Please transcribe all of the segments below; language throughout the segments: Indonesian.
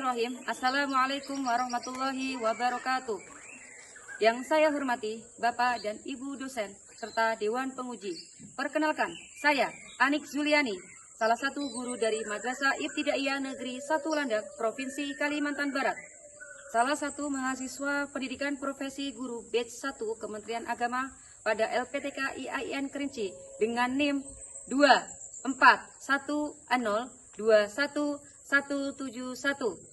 Bismillahirrahmanirrahim. Assalamualaikum warahmatullahi wabarakatuh. Yang saya hormati Bapak dan Ibu dosen serta Dewan Penguji. Perkenalkan, saya Anik Zuliani, salah satu guru dari Madrasah Ibtidaiyah Negeri 1 Landak, Provinsi Kalimantan Barat. Salah satu mahasiswa pendidikan profesi guru batch 1 Kementerian Agama pada LPTK IAIN Kerinci dengan NIM 241021171.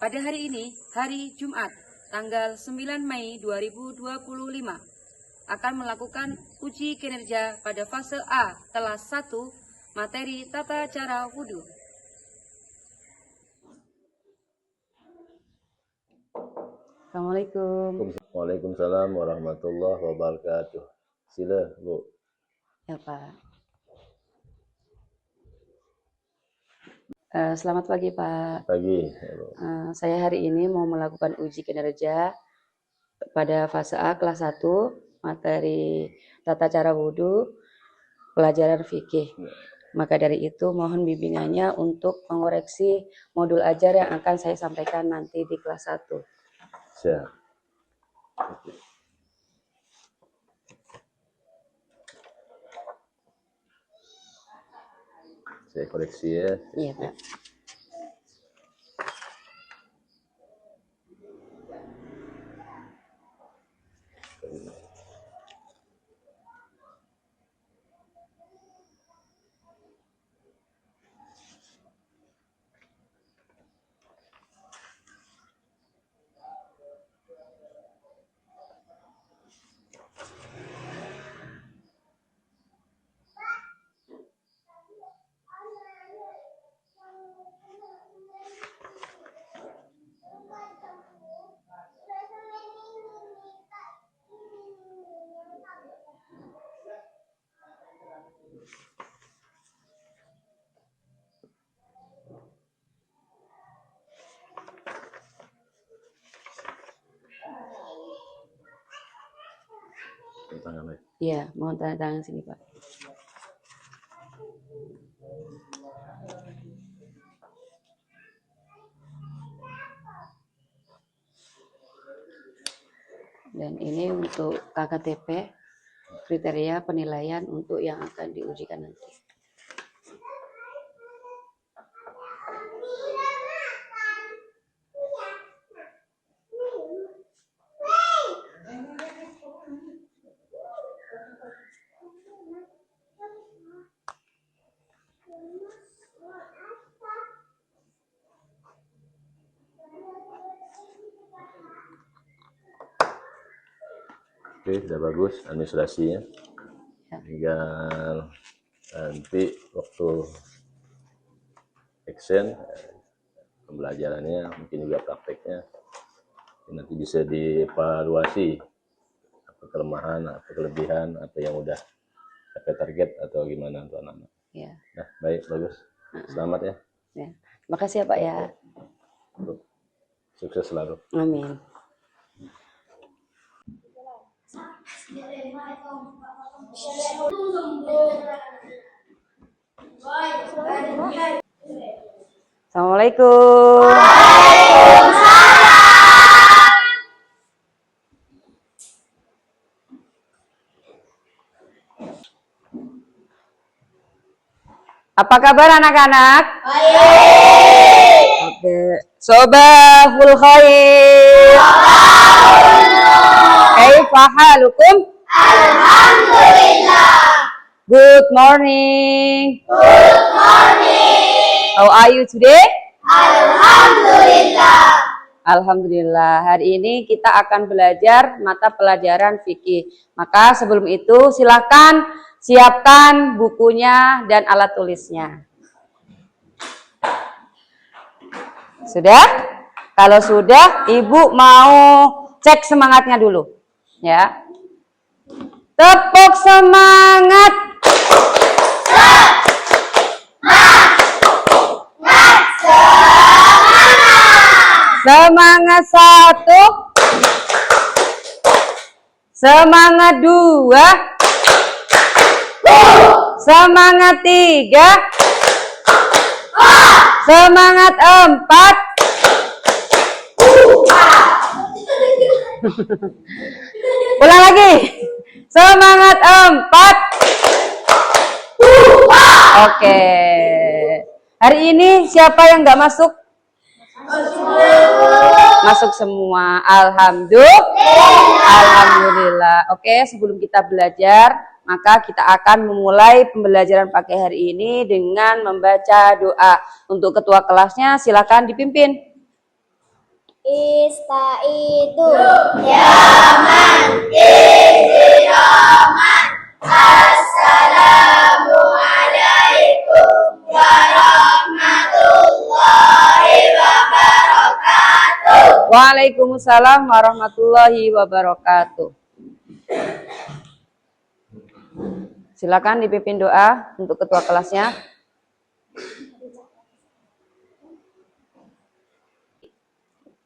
Pada hari ini, hari Jumat, tanggal 9 Mei 2025, akan melakukan uji kinerja pada fase A kelas 1 materi tata cara wudhu. Assalamualaikum. Waalaikumsalam warahmatullahi wabarakatuh. Sila, Bu. Ya, Pak. Selamat pagi, Pak. Pagi. Saya hari ini mau melakukan uji kinerja pada fase A kelas 1 materi tata cara wudhu pelajaran fikih. Maka dari itu mohon bimbingannya untuk mengoreksi modul ajar yang akan saya sampaikan nanti di kelas 1. Siap. Saya koreksi ya. Iya, Pak. Iya, mohon tanda tangan sini, Pak. Dan ini untuk KKTP, kriteria penilaian untuk yang akan diujikan nanti. Oke, sudah bagus administrasinya. Ya. Tinggal nanti waktu action pembelajarannya, mungkin juga prakteknya, nanti bisa dievaluasi apa kelemahan, apa kelebihan, apa yang udah capai target atau gimana untuk anak-anak. Ya. Nah, baik, bagus. Selamat ya. Ya. Terima kasih ya, Pak ya. Sukses selalu. Amin. Assalamualaikum. Apa kabar anak-anak? Baik. Oke. Sobahul khair. Kaifa halukum? Alhamdulillah. Good morning. Good morning. How are you today? Alhamdulillah. Alhamdulillah. Hari ini kita akan belajar mata pelajaran fikih. Maka sebelum itu silakan siapkan bukunya dan alat tulisnya. Sudah? Kalau sudah, Ibu mau cek semangatnya dulu. Ya. Tepuk semangat. Semangat 1. Semangat 2. Semangat 3. Semangat 4. Ulang lagi. Semangat 4. Oke. Hari ini siapa yang nggak masuk? Masuk semua. Alhamdulillah. Oke, sebelum kita belajar, maka kita akan memulai pembelajaran pagi hari ini dengan membaca doa. Untuk ketua kelasnya silakan dipimpin. Istaidu Yaman Iziraman Assalamualaikum warahmatullahi wabarakatuh. Waalaikumsalam warahmatullahi wabarakatuh. Silakan dipimpin doa untuk ketua kelasnya.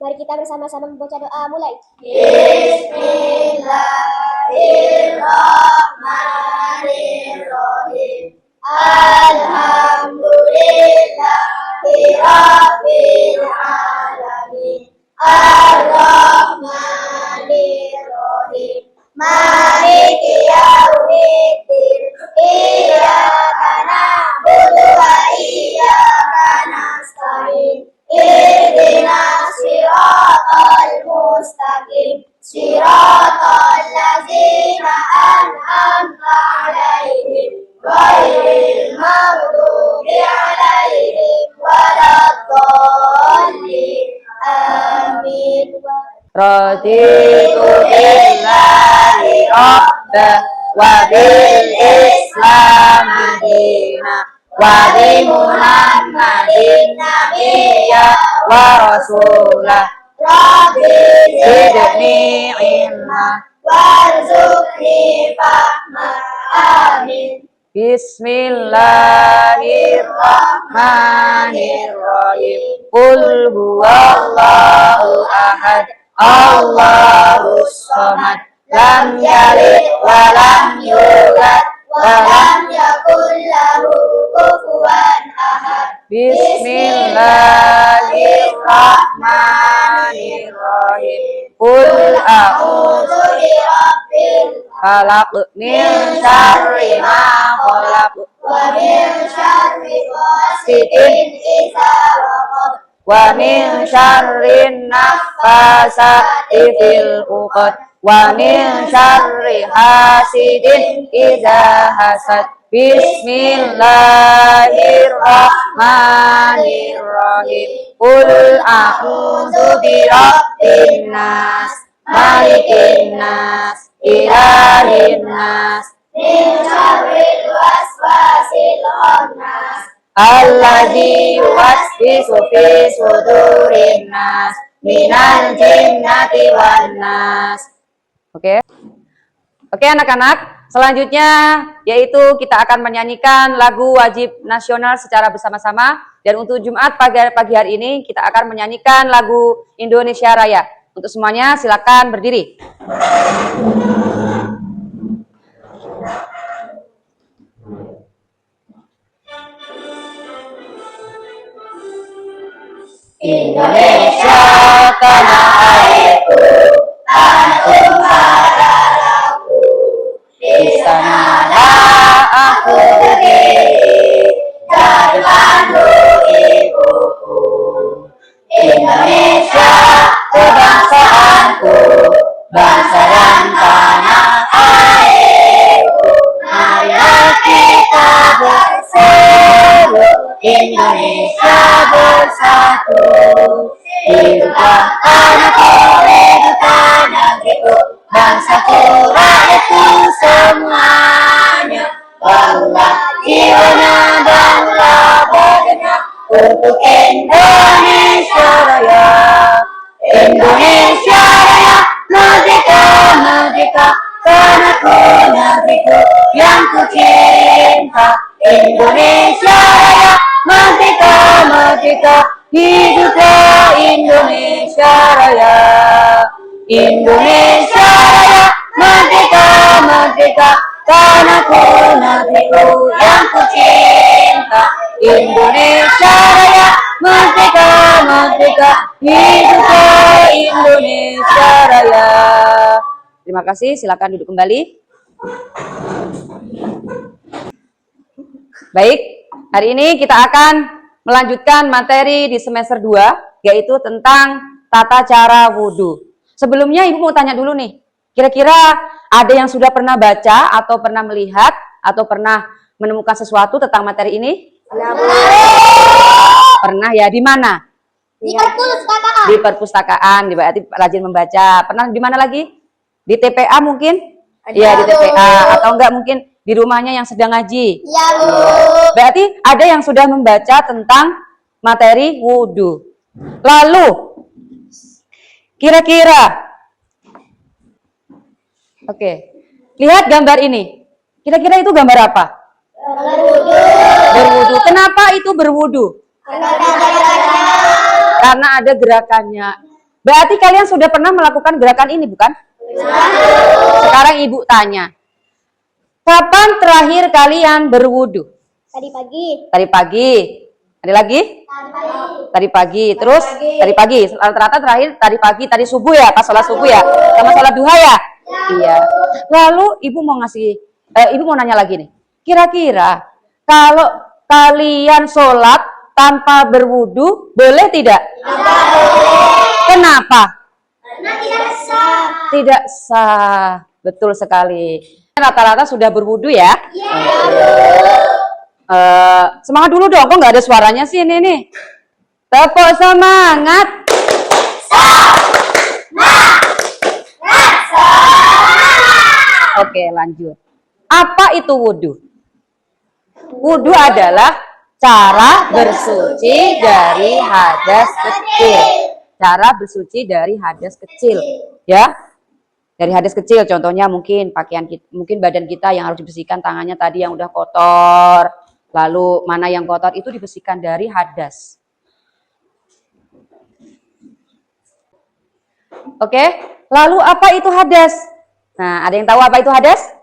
Mari kita bersama-sama membaca doa, mulai. Bismillahirrahmanirrahim. Alhamdulillahirabbil alamin. Ar-Rahmanirrahim. Maliki yaumiddin. Iyyaka na'budu wa iyyaka nasta'in. Ihdinas siratal mustaqim. Siratal ladzina an'amta 'alaihim ghairil maghdubi 'alaihim waladdallin. Amin. Raditu billahi rabba wa bil islami dina wa bi Muhammadin nabiyya wa rasulah. Rabbi zidni ilma warzuqni fahma. Amin. Bismillahirrahmanirrahim. Qul huwallahu ahad, Allahus samad, lam yalid wa lam yulad wa lam yakul lahu kufuwan ahad. Bismillahirrahmanirrahim. Qul a'udzu birabbil falaq, min syarri ma khalaq, wa min syarri ghasiqin idza waqab, wa min syarri naffasati fil 'uqad, wa min syarri hasidin idza hasad. Bismillahirrahmanirrahim. Qul a'udzu birabbin nas, malikin nas, ilahin nas, Min syarril waswasil khannas. alladzi yuwaswisu fi sudurin nas, minal jinnati wan nas. Oke. Oke anak-anak, selanjutnya yaitu kita akan menyanyikan lagu wajib nasional secara bersama-sama. Dan untuk Jumat pagi hari ini kita akan menyanyikan lagu Indonesia Raya. Untuk semuanya silakan berdiri. Indonesia tanah airku, tanah tumpah di sanalah aku berdiri, dari Bandung ibuku. Indonesia kebangsaanku, bangsa dan tanah airku. Marilah kita bersatu, Indonesia bersatu. Hiduplah tanahku, hiduplah negeriku, bangsaku, rakyatku semuanya. Bangunlah jiwanya, bangunlah badannya untuk Indonesia Raya. Indonesia Raya, merdeka, merdeka, tanahku, negeriku yang ku cinta. Indonesia Raya, merdeka, merdeka, hiduplah Indonesia Raya. Indonesia Raya, merdeka, merdeka, tanahku, negeriku yang ku cinta. Indonesia Raya, merdeka, merdeka, hiduplah Indonesia Raya. Terima kasih, silakan duduk kembali. Baik, hari ini kita akan melanjutkan materi di semester 2, yaitu tentang tata cara wudhu. Sebelumnya Ibu mau tanya dulu nih, kira-kira ada yang sudah pernah baca atau pernah melihat atau pernah menemukan sesuatu tentang materi ini? Pernah ya, di mana? Di perpustakaan. Di perpustakaan, berarti rajin membaca. Pernah di mana lagi? Di TPA mungkin? Iya, di TPA. Atau enggak mungkin di rumahnya yang sedang ngaji? Iya, Bu. Berarti ada yang sudah membaca tentang materi wudhu. Lalu, kira-kira, oke, lihat gambar ini. Kira-kira itu gambar apa? Berwudhu. Kenapa itu berwudhu? Karena ada gerakannya. Berarti kalian sudah pernah melakukan gerakan ini, bukan? Sekarang Ibu tanya. Kapan terakhir kalian berwudhu? Tadi pagi. Tadi pagi. Ada lagi? Tadi pagi. Terus? Tadi pagi. Rata-rata terakhir tadi pagi, tadi subuh ya? Pas sholat subuh ya? Sama sholat duha ya? Iya. Lalu Ibu mau Ibu mau nanya lagi nih. Kira-kira kalau kalian sholat tanpa berwudu, boleh tidak? Kenapa? Karena tidak sah. Tidak sah. Betul sekali. Rata-rata sudah berwudu ya? Semangat dulu dong, kok nggak ada suaranya sih ini nih? Tepuk semangat. Oke, lanjut. Apa itu wudu? Wudu adalah cara bersuci dari hadas kecil. Cara bersuci dari hadas kecil, ya. Dari hadas kecil, contohnya mungkin pakaian kita, mungkin badan kita yang harus dibersihkan, tangannya tadi yang udah kotor. Lalu mana yang kotor itu dibersihkan dari hadas. Oke, lalu apa itu hadas? Nah, ada yang tahu apa itu hadas?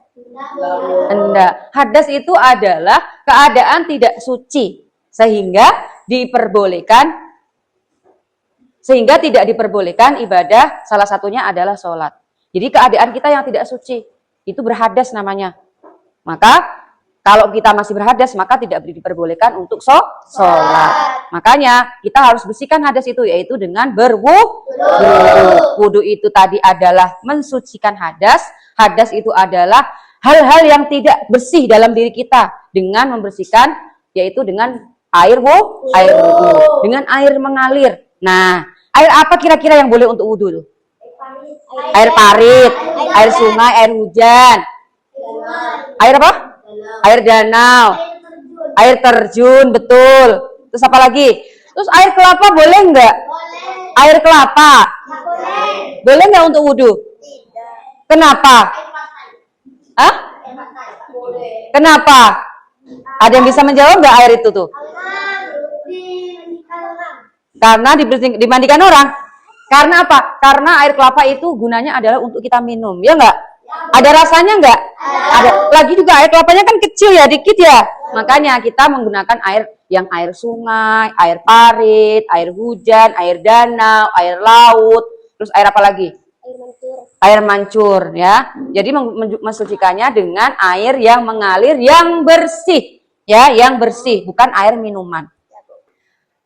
Enggak. Hadas itu adalah keadaan tidak suci sehingga tidak diperbolehkan ibadah, salah satunya adalah sholat. Jadi keadaan kita yang tidak suci itu berhadas namanya. Maka kalau kita masih berhadas maka tidak diperbolehkan untuk sholat. Makanya kita harus bersihkan hadas itu, yaitu dengan berwudu. Wudu itu tadi adalah mensucikan hadas. Hadas itu adalah hal-hal yang tidak bersih dalam diri kita dengan membersihkan, yaitu dengan air wudu, dengan air mengalir. Nah, air apa kira-kira yang boleh untuk wudu tuh? Air parit, air sungai, air hujan. Air apa? Air danau. Air terjun, betul. Terus apa lagi? Terus air kelapa boleh enggak? Air kelapa. Boleh enggak untuk wudu? Kenapa? Hah? Kenapa? Ada yang bisa menjawab enggak air itu tuh? Karena dimandikan orang. Karena apa? Karena air kelapa itu gunanya adalah untuk kita minum, ya enggak? Ada rasanya enggak? Ada. Lagi juga air kelapanya kan kecil ya, dikit ya. Makanya kita menggunakan air sungai, air parit, air hujan, air danau, air laut, terus air apa lagi? Air mancur ya. Jadi mensucikannya dengan air yang mengalir, yang bersih, ya, yang bersih, bukan air minuman.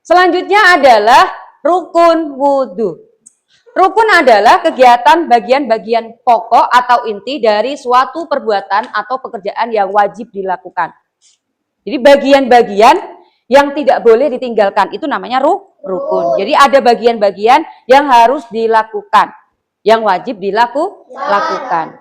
Selanjutnya adalah rukun wudu. Rukun adalah kegiatan bagian-bagian pokok atau inti dari suatu perbuatan atau pekerjaan yang wajib dilakukan. Jadi bagian-bagian yang tidak boleh ditinggalkan, itu namanya rukun. Jadi ada bagian-bagian yang harus dilakukan, yang wajib dilakukan.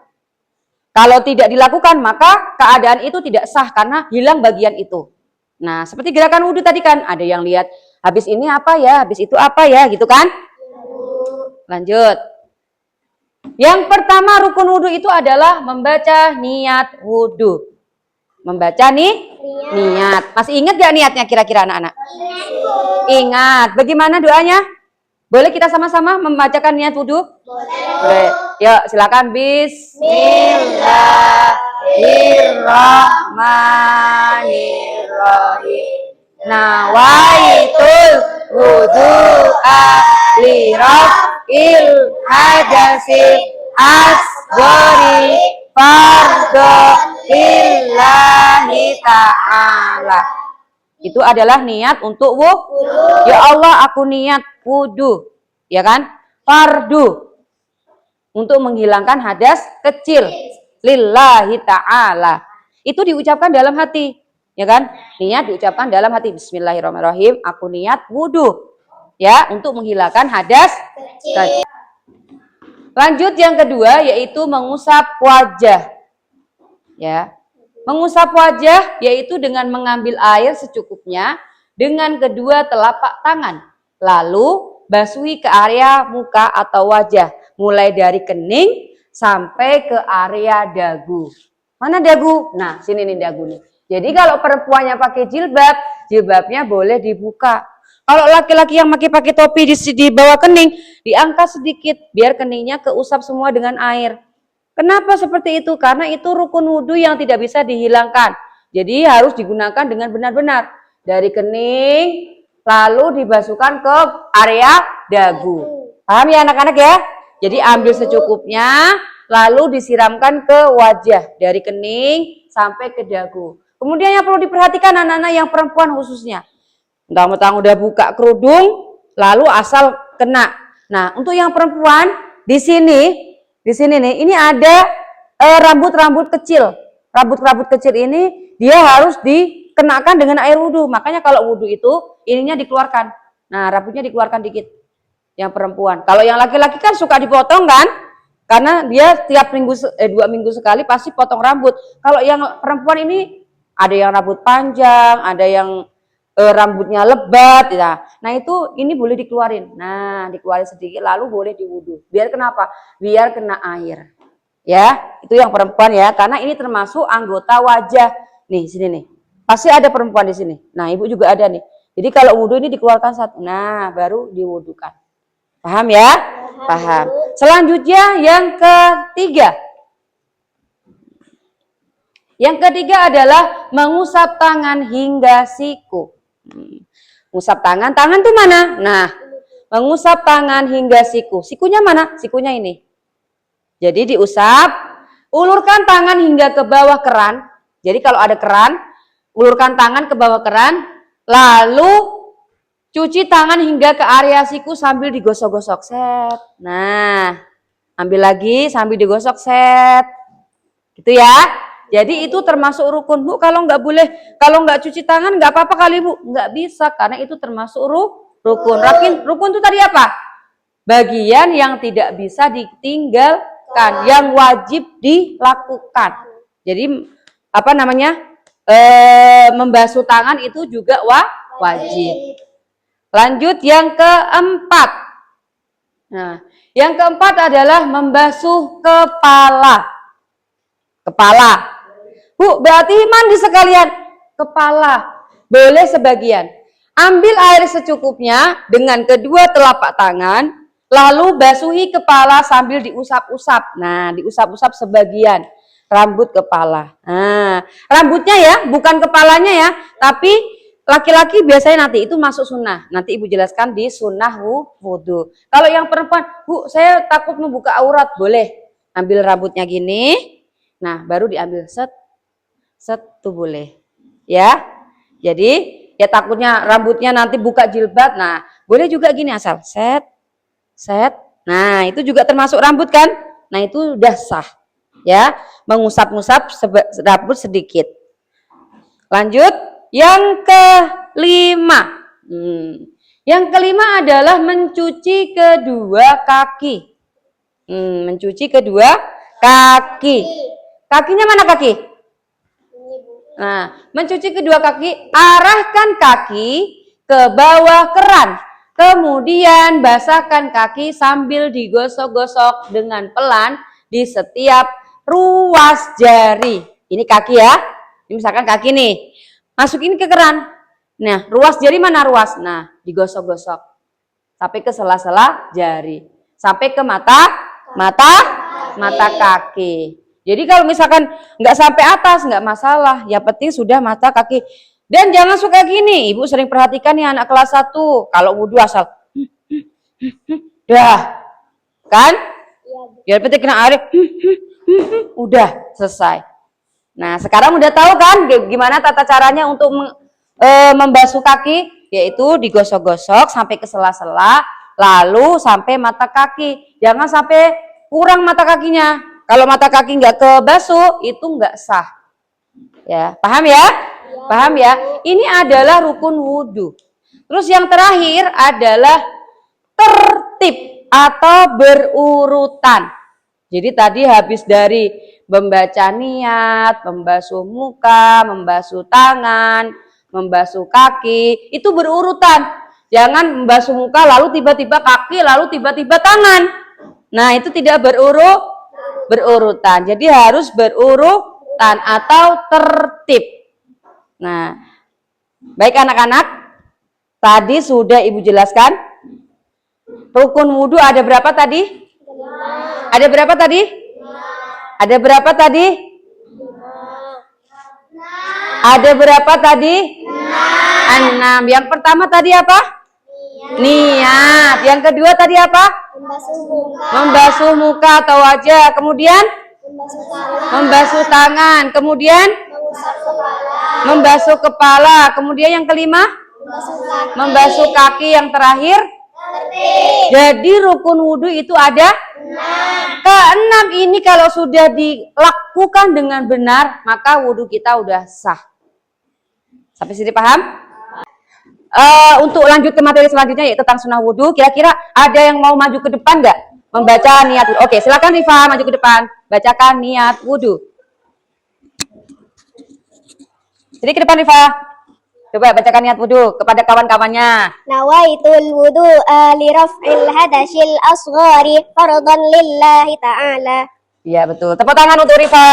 Kalau tidak dilakukan, maka keadaan itu tidak sah karena hilang bagian itu. Nah, seperti gerakan wudhu tadi kan, ada yang lihat habis ini apa ya, habis itu apa ya, gitu kan? Lanjut. Yang pertama rukun wudhu itu adalah membaca niat wudhu. Membaca niat. Masih ingat gak niatnya kira-kira anak-anak? Ingat. Bagaimana doanya? Boleh kita sama-sama membacakan niat wudhu? Boleh. Yuk silakan. Bismillahirrahmanirrahim. Nawaitul wudu'a li raf'il hadasi Gori Fardo Lillahi ta'ala. Itu adalah niat untuk wudu. Ya Allah, aku niat wudu. Ya kan? Fardu. Untuk menghilangkan hadas kecil. Lillahi ta'ala. Itu diucapkan dalam hati. Ya kan? Niat diucapkan dalam hati. Bismillahirrahmanirrahim. Aku niat wudu. Ya, untuk menghilangkan hadas kecil. Lanjut yang kedua yaitu mengusap wajah. Ya. Mengusap wajah yaitu dengan mengambil air secukupnya dengan kedua telapak tangan. Lalu basuhi ke area muka atau wajah. Mulai dari kening sampai ke area dagu. Mana dagu? Nah, sini nih dagu nih. Jadi kalau perempuannya pakai jilbab, jilbabnya boleh dibuka. Kalau laki-laki yang pakai topi di bawah kening, diangkat sedikit biar keningnya keusap semua dengan air. Kenapa seperti itu? Karena itu rukun wudhu yang tidak bisa dihilangkan. Jadi harus digunakan dengan benar-benar. Dari kening, lalu dibasuhkan ke area dagu. Paham ya anak-anak ya? Jadi ambil secukupnya, lalu disiramkan ke wajah. Dari kening sampai ke dagu. Kemudian yang perlu diperhatikan anak-anak yang perempuan khususnya. Mentang-mentang udah buka kerudung, lalu asal kena. Nah, untuk yang perempuan, di sini nih, ini ada rambut-rambut kecil. Rambut-rambut kecil ini dia harus dikenakan dengan air wudhu. Makanya kalau wudhu itu ininya dikeluarkan. Nah, rambutnya dikeluarkan dikit. Yang perempuan. Kalau yang laki-laki kan suka dipotong kan? Karena dia tiap minggu 2 minggu sekali pasti potong rambut. Kalau yang perempuan ini ada yang rambut panjang, ada yang rambutnya lebat, ya. Nah itu ini boleh dikeluarin. Nah dikeluarin sedikit lalu boleh diwudu. Biar kenapa? Biar kena air. Ya itu yang perempuan ya. Karena ini termasuk anggota wajah. Nih sini nih. Pasti ada perempuan di sini. Nah ibu juga ada nih. Jadi kalau wudu ini dikeluarkan satu. Nah baru diwudukan. Paham ya? Paham. Selanjutnya yang ketiga. Yang ketiga adalah mengusap tangan hingga siku. Mengusap tangan tuh mana? Nah, mengusap tangan hingga siku. Sikunya mana? Sikunya ini. Jadi diusap, ulurkan tangan hingga ke bawah keran. Jadi kalau ada keran, ulurkan tangan ke bawah keran, lalu cuci tangan hingga ke area siku sambil digosok-gosok. Set. Nah, ambil lagi sambil digosok set. Gitu ya. Jadi itu termasuk rukun. Bu, kalau nggak cuci tangan nggak apa-apa kali Bu. Nggak bisa karena itu termasuk rukun. Rukun itu tadi apa? Bagian yang tidak bisa ditinggalkan, yang wajib dilakukan. Jadi apa namanya? Membasuh tangan itu juga wajib. Lanjut yang keempat. Nah, yang keempat adalah membasuh kepala. Bu, berarti mandi sekalian kepala. Boleh sebagian. Ambil air secukupnya dengan kedua telapak tangan, lalu basuhi kepala sambil diusap-usap. Nah, diusap-usap sebagian rambut kepala. Nah, rambutnya ya, bukan kepalanya ya, tapi laki-laki biasanya nanti itu masuk sunnah. Nanti ibu jelaskan di sunnah wudhu. Kalau yang perempuan, Bu, saya takut membuka aurat, boleh. Ambil rambutnya gini, nah baru diambil set tuh boleh. Ya, jadi ya takutnya rambutnya nanti buka jilbab. Nah, boleh juga gini asal set. Nah, itu juga termasuk rambut kan? Nah, itu udah sah. Ya, mengusap-ngusap rambut sedikit. Lanjut, yang kelima. Yang kelima adalah mencuci kedua kaki. Mencuci kedua kaki. Kakinya mana kaki? Nah, mencuci kedua kaki, arahkan kaki ke bawah keran. Kemudian basahkan kaki sambil digosok-gosok dengan pelan di setiap ruas jari. Ini kaki ya. Ini misalkan kaki nih. Masukin ke keran. Nah, ruas jari mana ruas? Nah, digosok-gosok. Sampai ke sela-sela jari. Sampai ke mata kaki. Jadi kalau misalkan nggak sampai atas nggak masalah, yang penting sudah mata kaki. Dan jangan suka gini, ibu sering perhatikan nih anak kelas 1, kalau wudhu asal, dah, kan? Biar penting kena air, Udah selesai. Nah, sekarang udah tahu kan gimana tata caranya untuk membasuh kaki? Yaitu digosok-gosok sampai ke sela-sela, lalu sampai mata kaki. Jangan sampai kurang mata kakinya. Kalau mata kaki nggak kebasuh, itu nggak sah. Ya, paham ya? Paham ya? Ini adalah rukun wudhu. Terus yang terakhir adalah tertib atau berurutan. Jadi tadi habis dari membaca niat, membasuh muka, membasuh tangan, membasuh kaki, itu berurutan. Jangan membasuh muka lalu tiba-tiba kaki, lalu tiba-tiba tangan. Nah, itu tidak berurutan. Jadi harus berurutan atau tertib. Nah, baik anak-anak, tadi sudah Ibu jelaskan. Rukun wudhu ada berapa tadi? Ada berapa tadi? Ada berapa tadi? Ada berapa tadi? 6. Yang pertama tadi apa? Niat. Yang kedua tadi apa? Membasuh muka atau wajah. Kemudian membasuh tangan. Kemudian membasuh kepala. Kemudian yang kelima membasuh kaki. Yang terakhir jadi rukun wudhu itu ada 6. Ini kalau sudah dilakukan dengan benar, maka wudhu kita udah sah. Sampai sini paham? Untuk lanjut ke materi selanjutnya yaitu tentang sunnah wudhu. Kira-kira ada yang mau maju ke depan nggak? Membaca niat wudhu. Oke, silakan Rifa maju ke depan. Bacakan niat wudhu. Jadi ke depan Rifa. Coba bacakan niat wudhu kepada kawan-kawannya. Nawaitul wudu li raf'il hadasil asghari fardhan lillahi ta'ala. Iya betul. Tepuk tangan untuk Rifa.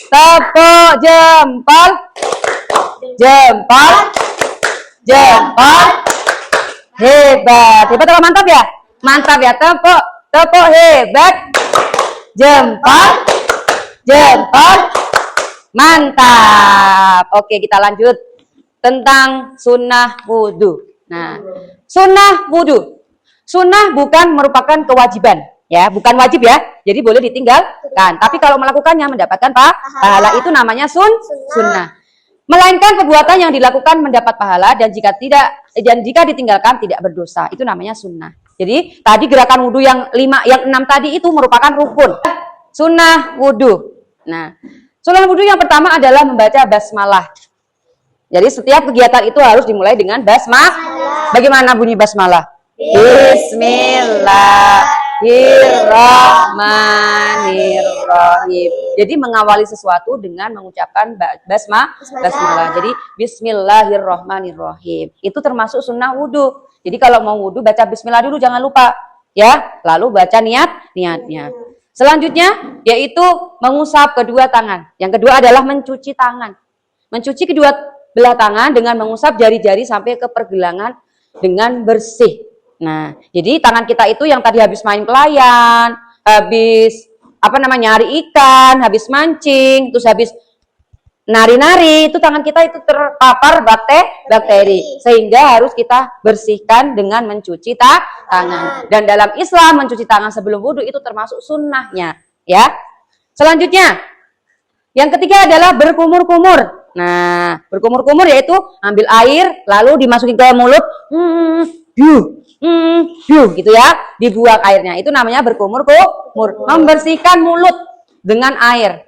Tepuk jempol. Jempol. Jempol. Hebat. Hebat atau mantap ya? Mantap ya. Tepuk hebat. Jempol. Jempol. Mantap. Oke, kita lanjut tentang sunnah wudhu. Nah, sunnah wudhu. Sunnah bukan merupakan kewajiban, ya, bukan wajib ya. Jadi boleh ditinggalkan. Tapi kalau melakukannya mendapatkan pahala itu namanya sunnah. Melainkan perbuatan yang dilakukan mendapat pahala dan jika ditinggalkan tidak berdosa. Itu namanya sunnah. Jadi tadi gerakan wudhu yang 6 tadi itu merupakan rukun. Sunnah wudhu. Nah, sunnah wudhu yang pertama adalah membaca basmalah. Jadi setiap kegiatan itu harus dimulai dengan basmalah. Bagaimana bunyi basmalah? Bismillahirrahmanirrahim. Jadi mengawali sesuatu dengan mengucapkan basmalah. Jadi Bismillahirrahmanirrahim. Itu termasuk sunnah wudhu. Jadi kalau mau wudhu baca bismillah dulu, jangan lupa. Ya, lalu baca niatnya. Selanjutnya yaitu mengusap kedua tangan. Yang kedua adalah mencuci tangan. Mencuci kedua belah tangan dengan mengusap jari-jari sampai ke pergelangan dengan bersih. Nah, jadi tangan kita itu yang tadi habis main pelayan, habis nyari ikan, habis mancing, terus habis nari-nari, itu tangan kita itu terpapar bakteri. Sehingga harus kita bersihkan dengan mencuci tangan. Dan dalam Islam mencuci tangan sebelum wudhu itu termasuk sunnahnya, ya. Selanjutnya, yang ketiga adalah berkumur-kumur. Nah, berkumur-kumur yaitu ambil air lalu dimasukin ke mulut, gitu ya, dibuang airnya. Itu namanya berkumur-kumur, membersihkan mulut dengan air.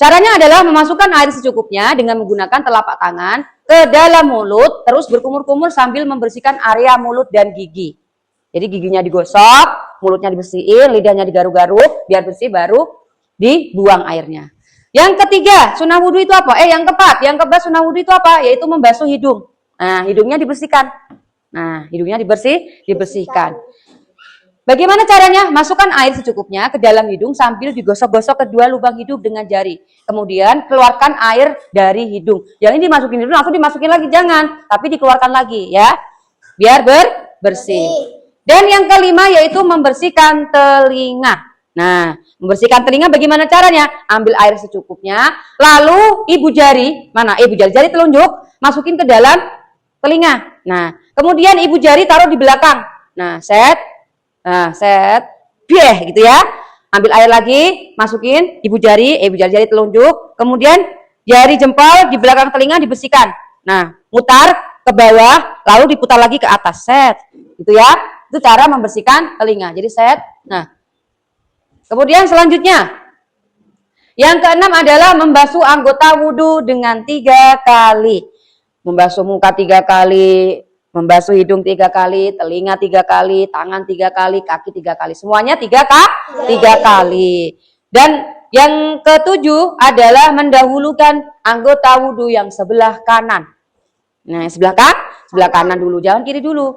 Caranya adalah memasukkan air secukupnya dengan menggunakan telapak tangan ke dalam mulut, terus berkumur-kumur sambil membersihkan area mulut dan gigi. Jadi giginya digosok, mulutnya dibersihin, lidahnya digaruk-garuk, biar bersih baru dibuang airnya. Yang ketiga, sunnah wudhu itu apa? Yang keempat sunnah wudhu itu apa? Yaitu membasuh hidung. Nah, hidungnya dibersihkan. Dibersihkan. Bagaimana caranya? Masukkan air secukupnya ke dalam hidung sambil digosok-gosok kedua lubang hidung dengan jari. Kemudian keluarkan air dari hidung. Jangan dimasukin hidung, langsung dimasukin lagi, jangan. Tapi dikeluarkan lagi ya, biar bersih. Dan yang kelima yaitu membersihkan telinga. Nah, membersihkan telinga bagaimana caranya? Ambil air secukupnya, lalu jari telunjuk masukin ke dalam telinga. Nah, kemudian ibu jari taruh di belakang. Nah, set. gitu ya. Ambil air lagi, masukin ibu jari telunjuk, kemudian jari jempol di belakang telinga dibersihkan. Nah, mutar ke bawah, lalu diputar lagi ke atas, set, gitu ya. Itu cara membersihkan telinga. Jadi set. Nah, kemudian selanjutnya, yang keenam adalah membasuh anggota wudhu dengan 3 kali. Membasuh muka 3 kali, membasuh hidung 3 kali, telinga 3 kali, tangan 3 kali, kaki 3 kali. Semuanya 3 kali. Dan yang ketujuh adalah mendahulukan anggota wudhu yang sebelah kanan. Nah, yang sebelah kanan dulu, jangan kiri dulu.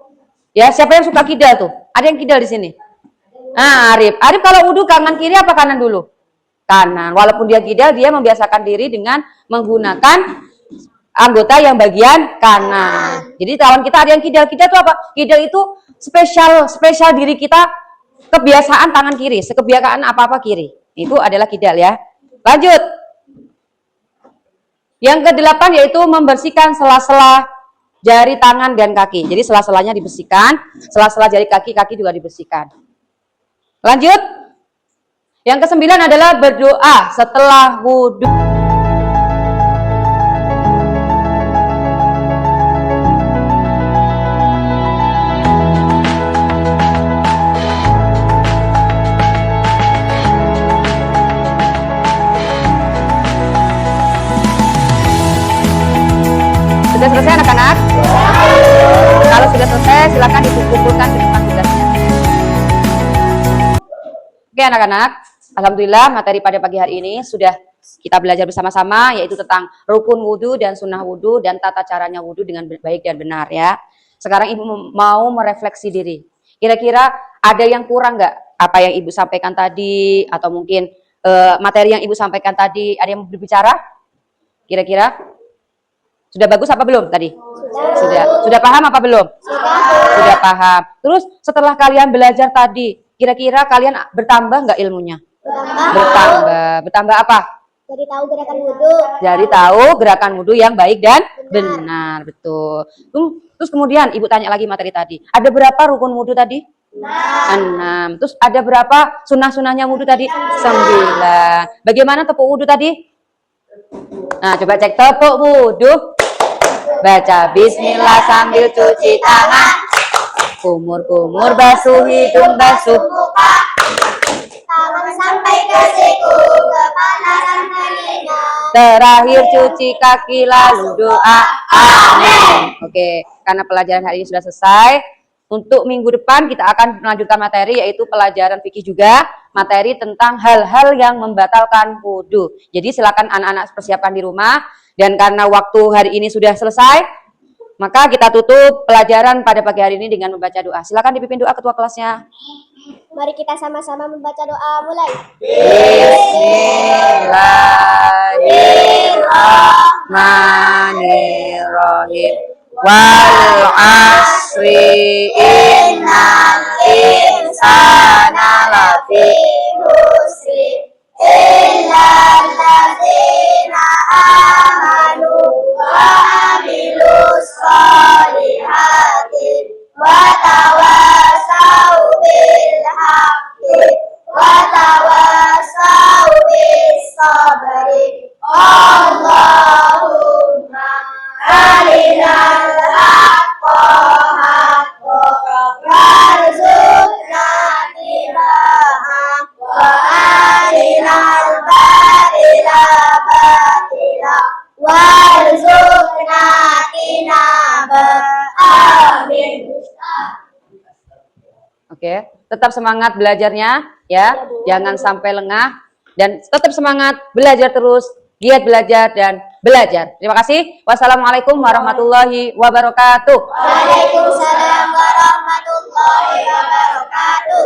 Ya, siapa yang suka kidal tuh? Ada yang kidal di sini? Nah, Arif kalau wudhu kanan kiri apa kanan dulu? Kanan. Walaupun dia kidal, dia membiasakan diri dengan menggunakan anggota yang bagian kanan. Jadi kawan kita ada yang kidal itu apa? Kidal itu spesial diri kita, kebiasaan tangan kiri, sekebiasaan apa-apa kiri. Itu adalah kidal ya. Lanjut. Yang ke-8 yaitu membersihkan sela-sela jari tangan dan kaki. Jadi sela-selanya dibersihkan, sela-sela jari kaki juga dibersihkan. Lanjut. Yang ke-9 adalah berdoa setelah wudhu. Sudah selesai anak-anak? Kalau sudah selesai silakan dikumpulkan ke depan tugasnya. Oke anak-anak, alhamdulillah materi pada pagi hari ini sudah kita belajar bersama-sama, yaitu tentang rukun wudhu dan sunnah wudhu dan tata caranya wudhu dengan baik dan benar ya. Sekarang ibu mau merefleksi diri. Kira-kira ada yang kurang nggak? Apa yang ibu sampaikan tadi atau mungkin materi yang ibu sampaikan tadi, ada yang berbicara? Kira-kira? Sudah bagus apa belum tadi? Sudah paham apa belum? Sudah paham. Terus setelah kalian belajar tadi, kira-kira kalian bertambah nggak ilmunya? Bertambah apa? Jadi tahu gerakan wudhu. Jadi tahu gerakan wudhu yang baik dan benar, betul. Terus kemudian ibu tanya lagi materi tadi. Ada berapa rukun wudhu tadi? 6. Terus ada berapa sunnah-sunnahnya wudhu tadi? 9. Bagaimana tepuk wudhu tadi? Nah, coba cek tepuk wudhu. Baca bismillah sambil cuci tangan. Kumur-kumur basuh hidung, basuh muka. Tangan sampai ke siku, kepala dan telinga. terakhir cuci kaki lalu doa. Amin. Oke, karena pelajaran hari ini sudah selesai. Untuk minggu depan kita akan melanjutkan materi, yaitu pelajaran fikih juga, materi tentang hal-hal yang membatalkan wudhu. Jadi silakan anak-anak persiapkan di rumah. Dan karena waktu hari ini sudah selesai, maka kita tutup pelajaran pada pagi hari ini dengan membaca doa. Silakan dipimpin doa ketua kelasnya. Mari kita sama-sama membaca doa, mulai. Bismillahirrahmanirrahim. Wal asri innal insana lafi khusri illal ladzina amanu wa amilus solihati wa tawasau bil haqqi wa tawasau bis sabri. Allahumma arinal haqqa haqqa warzuqna tibaa'a wa arinal batila batila warzuqna tinaba. Amin. Oke, tetap semangat belajarnya ya, jangan sampai lengah dan tetap semangat belajar terus, giat belajar dan belajar. Terima kasih. Wassalamualaikum warahmatullahi wabarakatuh. Waalaikumsalam warahmatullahi wabarakatuh.